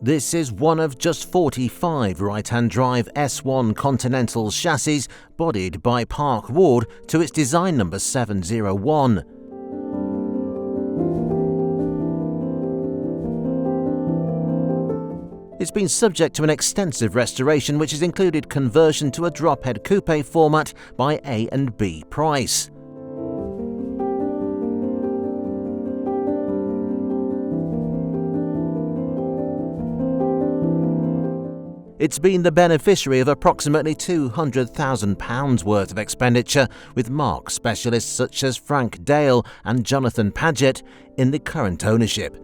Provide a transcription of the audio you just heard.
This is one of just 45 right-hand drive S1 Continentals chassis bodied by Park Ward to its design number 701. It's been subject to an extensive restoration which has included conversion to a Drophead Coupé format by A&B Price. It's been the beneficiary of approximately £200,000 worth of expenditure, with marque specialists such as Frank Dale and Jonathan Padgett in the current ownership.